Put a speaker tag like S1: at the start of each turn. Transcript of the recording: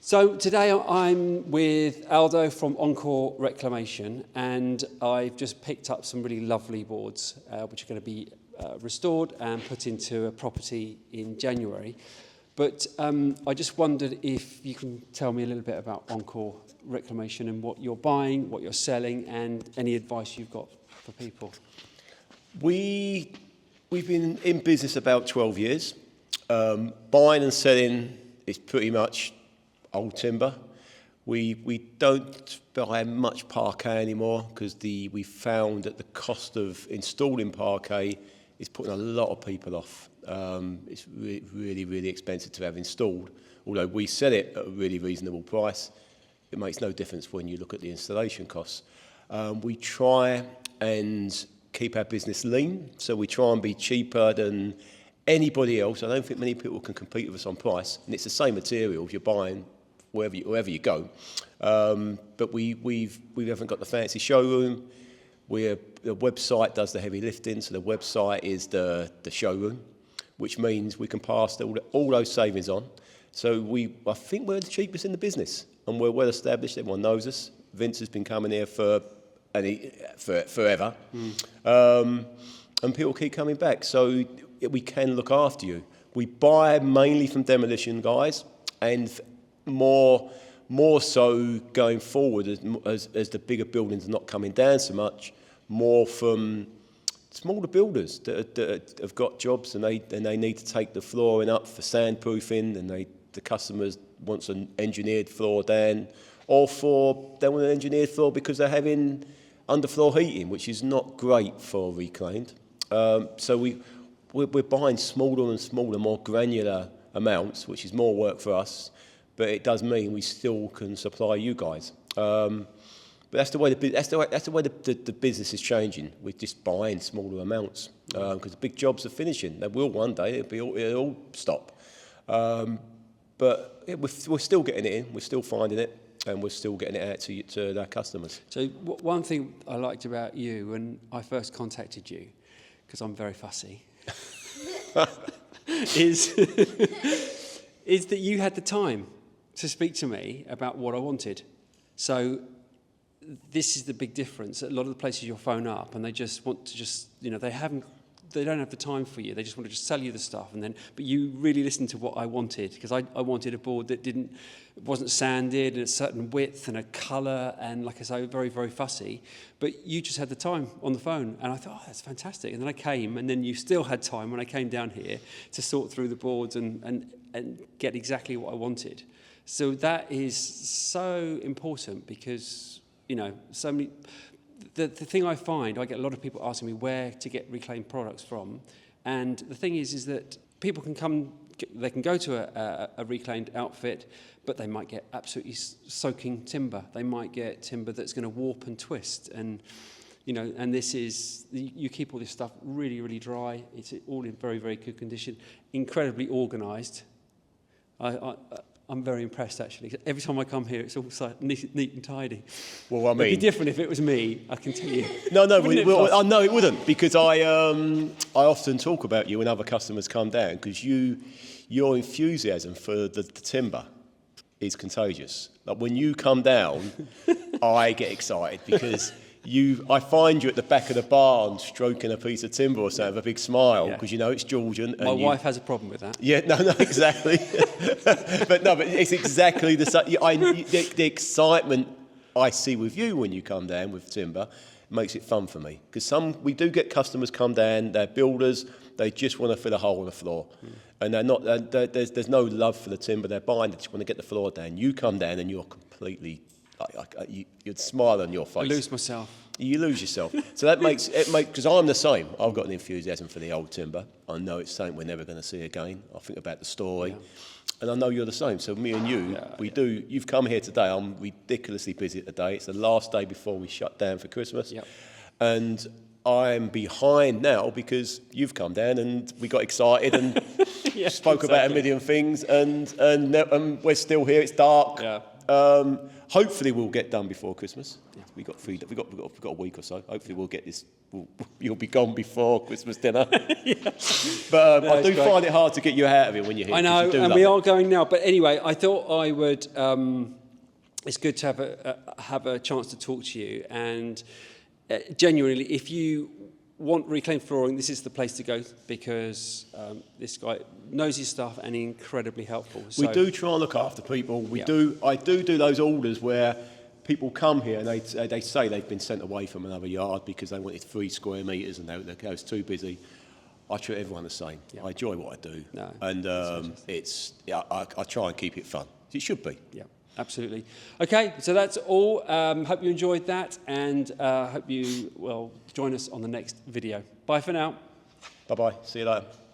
S1: So today I'm with Aldo from Encore Reclamation, and I've just picked up some really lovely boards which are going to be restored and put into a property in January. But I just wondered if you can tell me a little bit about Encore Reclamation and what you're buying, what you're selling, and any advice you've got for people.
S2: We've been in business about 12 years. Buying and selling is pretty much old timber. We don't buy much parquet anymore because we found that the cost of installing parquet is putting a lot of people off. It's really expensive to have installed. Although we sell it at a really reasonable price, it makes no difference when you look at the installation costs. We try and keep our business lean, so we try and be cheaper than anybody else. I don't think many people can compete with us on price, and it's the same material if you're buying wherever you go. But we haven't got the fancy showroom. The website does the heavy lifting, so the website is the showroom, which means we can pass all those savings on. So I think we're the cheapest in the business, and we're well established. Everyone knows us. Vince has been coming here for forever, and people keep coming back. So we can look after you. We buy mainly from demolition guys, and more so going forward as the bigger buildings are not coming down so much, more from smaller builders that have got jobs and they need to take the flooring up for sandproofing, and the customers wants an engineered floor down, or they want an engineered floor because they're having underfloor heating, which is not great for reclaimed. So we're buying smaller and smaller, more granular amounts, which is more work for us, but it does mean we still can supply you guys. But that's the way the business is changing. We're just buying smaller amounts because the big jobs are finishing. They will one day. It'll all stop. But we're still getting it in. We're still finding it, and we're still getting it out to our customers.
S1: So one thing I liked about you when I first contacted you, because I'm very fussy, is that you had the time to speak to me about what I wanted. So this is the big difference. A lot of the places you'll phone up and they just want to they don't have the time for you. They just want to just sell you the stuff, but you really listened to what I wanted, because I wanted a board that wasn't sanded and a certain width and a colour, and like I say, very, very fussy. But you just had the time on the phone, and I thought, oh, that's fantastic. And then I came, and then you still had time when I came down here to sort through the boards and get exactly what I wanted. So that is so important, because so many. The thing I find, I get a lot of people asking me where to get reclaimed products from, and the thing is that people they can go to a reclaimed outfit, but they might get absolutely soaking timber. They might get timber that's going to warp and twist, and and you keep all this stuff really, really dry. It's all in very, very good condition, incredibly organised. I'm very impressed, actually. Every time I come here, it's all neat and tidy.
S2: Well, I mean,
S1: it'd be different if it was me, I can tell you.
S2: No, it wouldn't, because I often talk about you when other customers come down, because your enthusiasm for the timber is contagious. Like when you come down, I get excited because I find you at the back of the barn stroking a piece of timber or something with a big smile, because it's Georgian.
S1: My wife has a problem with that.
S2: Yeah, no, exactly. but it's exactly the same. The excitement I see with you when you come down with timber makes it fun for me, because we do get customers come down. They're builders. They just want to fill a hole in the floor, and they're not. There's no love for the timber they're buying. They just want to get the floor down. You come down and you're completely. You'd smile on your face.
S1: I lose myself.
S2: You lose yourself. So that makes because I'm the same. I've got an enthusiasm for the old timber. I know it's something we're never going to see again. I think about the story, and I know you're the same. So me and you, do. You've come here today. I'm ridiculously busy today. It's the last day before we shut down for Christmas, and I'm behind now because you've come down and we got excited and spoke about a million things, and we're still here. It's dark. Hopefully we'll get done before Christmas. Yeah. We've got a week or so. Hopefully we'll get this. You'll be gone before Christmas dinner. Yeah. But I do find it hard to get you out of it when you're here.
S1: I know, and we are going now. But anyway, I thought I would. It's good to have a chance to talk to you, and genuinely, if you want reclaimed flooring, this is the place to go, because this guy knows his stuff and he's incredibly helpful. So,
S2: we do try and look after people. I do those orders where people come here and they say they've been sent away from another yard because they wanted 3 square metres and they was too busy. I treat everyone the same. Yeah. I enjoy what I do, and I try and keep it fun. It should be.
S1: Yeah. Absolutely. Okay, so that's all. Hope you enjoyed that, and hope you will join us on the next video. Bye for now.
S2: Bye-bye. See you later.